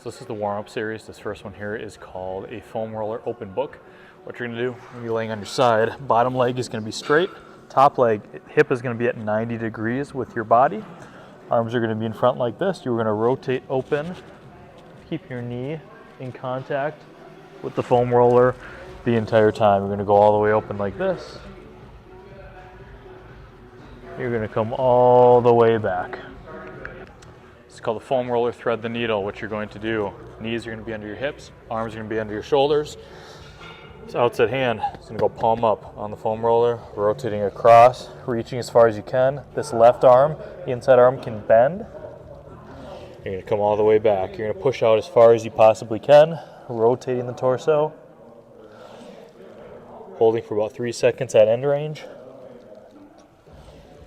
So this is the warm-up series. This first one here is called a foam roller open book. What you're gonna do, when you're laying on your side, bottom leg is gonna be straight, top leg, hip is gonna be at 90 degrees with your body. Arms are gonna be in front like this. You're gonna rotate open, keep your knee in contact with the foam roller the entire time. You're gonna go all the way open like this. You're gonna come all the way back. It's called the foam roller thread the needle. What you're going to do, knees are going to be under your hips, arms are going to be under your shoulders. This outside hand is going to go palm up on the foam roller, rotating across, reaching as far as you can. This left arm, the inside arm can bend. You're going to come all the way back. You're going to push out as far as you possibly can, rotating the torso, holding for about 3 seconds at end range,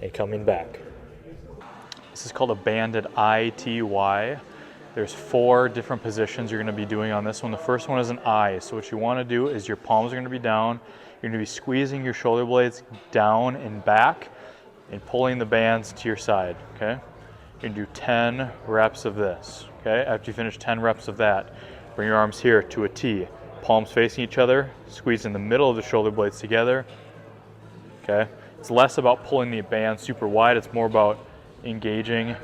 and coming back. This is called a banded ITY. There's 4 different positions you're going to be doing on this one. The first one is an I. So what you want to do is your palms are going to be down. You're going to be squeezing your shoulder blades down and back and pulling the bands to your side, okay? You're going to do 10 reps of this, okay? After you finish 10 reps of that, bring your arms here to a T. Palms facing each other, squeeze in the middle of the shoulder blades together, okay? It's less about pulling the band super wide. It's more about engaging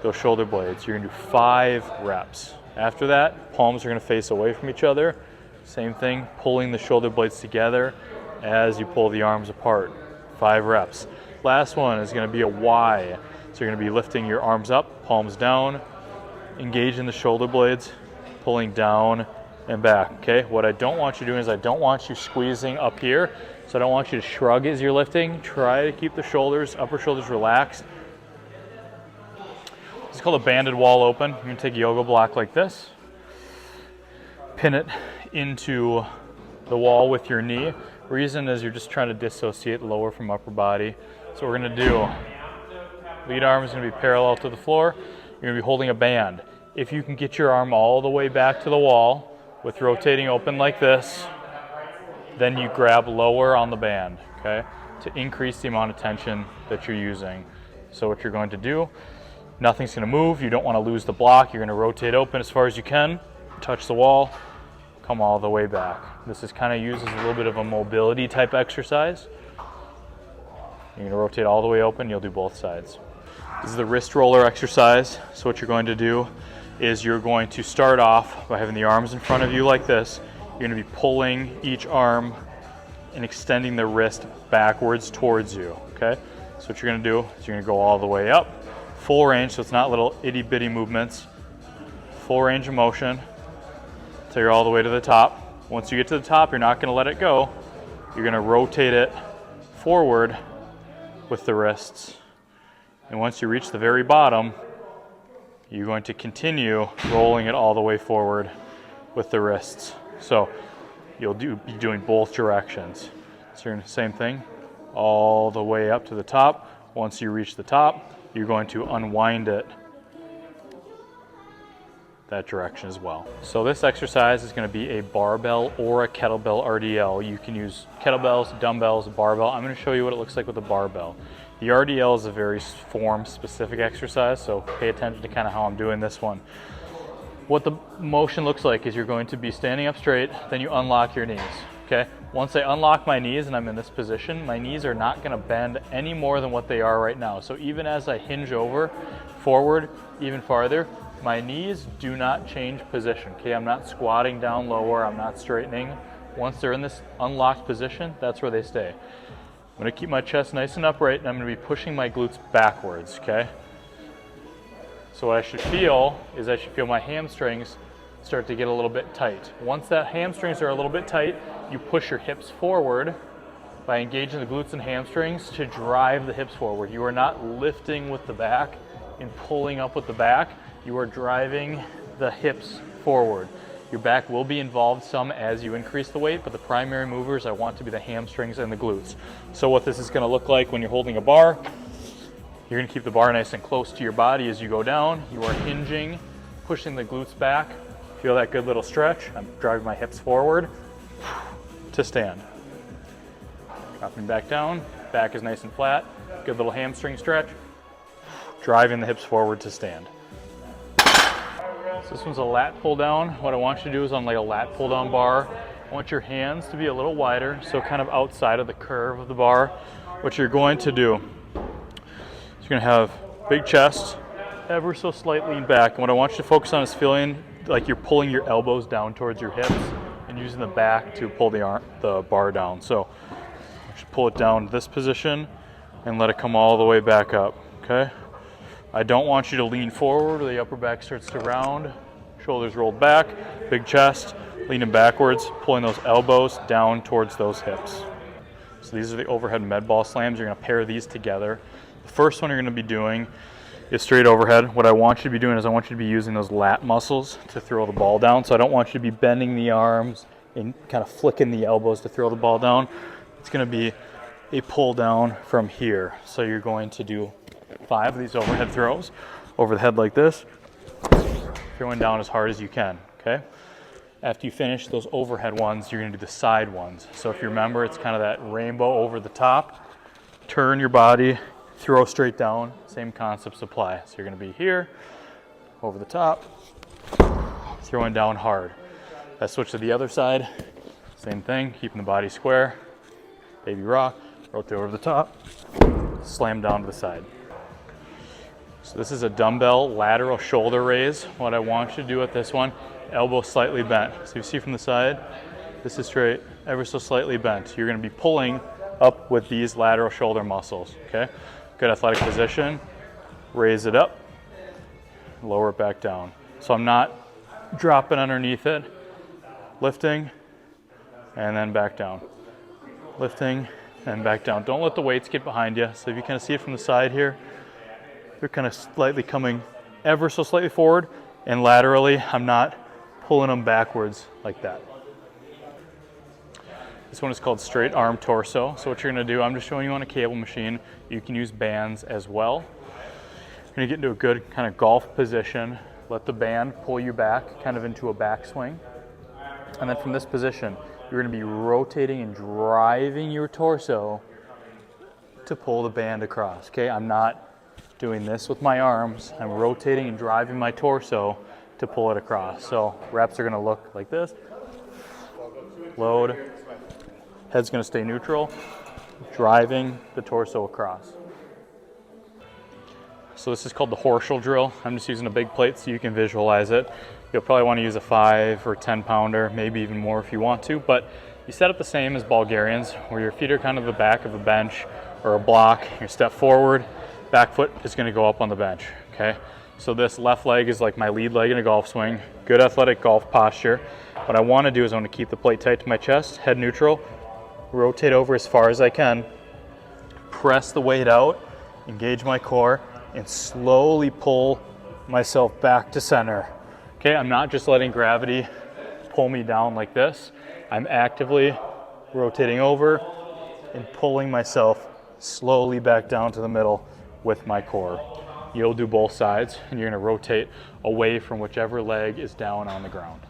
those shoulder blades. You're gonna do 5 reps. After that, palms are gonna face away from each other. Same thing, pulling the shoulder blades together as you pull the arms apart. 5 reps. Last one is gonna be a Y. So you're gonna be lifting your arms up, palms down, engaging the shoulder blades, pulling down and back, okay? What I don't want you doing is I don't want you squeezing up here. So I don't want you to shrug as you're lifting. Try to keep the shoulders, upper shoulders relaxed. It's called a banded wall open. You're gonna take a yoga block like this, pin it into the wall with your knee. Reason is you're just trying to dissociate lower from upper body. So what we're gonna do, lead arm is gonna be parallel to the floor. You're gonna be holding a band. If you can get your arm all the way back to the wall with rotating open like this, then you grab lower on the band, okay? To increase the amount of tension that you're using. So what you're going to do, nothing's gonna move. You don't wanna lose the block. You're gonna rotate open as far as you can, touch the wall, come all the way back. This is kind of used as a little bit of a mobility type exercise. You're gonna rotate all the way open. You'll do both sides. This is the wrist roller exercise. So what you're going to do is you're going to start off by having the arms in front of you like this. You're gonna be pulling each arm and extending the wrist backwards towards you, okay? So what you're gonna do is you're gonna go all the way up, full range, so it's not little itty bitty movements, full range of motion till you're all the way to the top. Once you get to the top, you're not gonna let it go. You're gonna rotate it forward with the wrists. And once you reach the very bottom, you're going to continue rolling it all the way forward with the wrists. So you'll be doing both directions. So you're doing the same thing, all the way up to the top. Once you reach the top, you're going to unwind it that direction as well. So this exercise is going to be a barbell or a kettlebell RDL. You can use kettlebells, dumbbells, barbell. I'm going to show you what it looks like with a barbell. The RDL is a very form-specific exercise, so pay attention to kind of how I'm doing this one. What the motion looks like is you're going to be standing up straight, then you unlock your knees, okay? Once I unlock my knees and I'm in this position, my knees are not gonna bend any more than what they are right now. So even as I hinge over, forward, even farther, my knees do not change position, okay? I'm not squatting down lower, I'm not straightening. Once they're in this unlocked position, that's where they stay. I'm gonna keep my chest nice and upright and I'm gonna be pushing my glutes backwards, okay? So what I should feel is I should feel my hamstrings start to get a little bit tight. Once that hamstrings are a little bit tight, you push your hips forward by engaging the glutes and hamstrings to drive the hips forward. You are not lifting with the back and pulling up with the back. You are driving the hips forward. Your back will be involved some as you increase the weight, but the primary movers I want to be the hamstrings and the glutes. So what this is gonna look like when you're holding a bar, you're gonna keep the bar nice and close to your body as you go down. You are hinging, pushing the glutes back. Feel that good little stretch. I'm driving my hips forward to stand. Dropping back down, back is nice and flat. Good little hamstring stretch. Driving the hips forward to stand. So this one's a lat pull down. What I want you to do is on like a lat pull down bar, I want your hands to be a little wider, so kind of outside of the curve of the bar. What you're going to do is you're going to have big chest, ever so slight lean back. And what I want you to focus on is feeling like you're pulling your elbows down towards your hips and using the back to pull the bar down. So you should pull it down to this position and let it come all the way back up, okay? I don't want you to lean forward or the upper back starts to round. Shoulders rolled back, big chest, leaning backwards, pulling those elbows down towards those hips. So these are the overhead med ball slams. You're gonna pair these together. The first one you're gonna be doing is straight overhead. What I want you to be doing is I want you to be using those lat muscles to throw the ball down. So I don't want you to be bending the arms and kind of flicking the elbows to throw the ball down. It's gonna be a pull down from here. So you're going to do 5 of these overhead throws over the head like this, throwing down as hard as you can, okay? After you finish those overhead ones, you're gonna do the side ones. So if you remember, it's kind of that rainbow over the top. Turn your body, throw straight down, same concepts apply. So you're gonna be here, over the top, throwing down hard. I switch to the other side, same thing, keeping the body square, baby rock, rotate over the top, slam down to the side. So this is a dumbbell lateral shoulder raise. What I want you to do with this one, elbow slightly bent. So you see from the side, this is straight, ever so slightly bent. You're gonna be pulling up with these lateral shoulder muscles, okay? Good athletic position, raise it up, lower it back down. So I'm not dropping underneath it, lifting, and then back down. Lifting, and back down. Don't let the weights get behind you. So if you kind of see it from the side here, they're kind of slightly coming ever so slightly forward, and laterally, I'm not pulling them backwards like that. This one is called straight arm torso. So what you're gonna do, I'm just showing you on a cable machine. You can use bands as well. You're gonna get into a good kind of golf position. Let the band pull you back, kind of into a backswing. And then from this position, you're gonna be rotating and driving your torso to pull the band across, okay? I'm not doing this with my arms. I'm rotating and driving my torso to pull it across. So reps are gonna look like this. Load. Head's gonna stay neutral, driving the torso across. So this is called the Horschel drill. I'm just using a big plate so you can visualize it. You'll probably want to use a 5 or 10 pounder, maybe even more if you want to, but you set up the same as Bulgarians, where your feet are kind of the back of a bench or a block. You step forward, back foot is gonna go up on the bench, okay? So this left leg is like my lead leg in a golf swing. Good athletic golf posture. What I wanna do is I wanna keep the plate tight to my chest, head neutral, rotate over as far as I can, press the weight out, engage my core, and slowly pull myself back to center. Okay, I'm not just letting gravity pull me down like this. I'm actively rotating over and pulling myself slowly back down to the middle with my core. You'll do both sides, and you're gonna rotate away from whichever leg is down on the ground.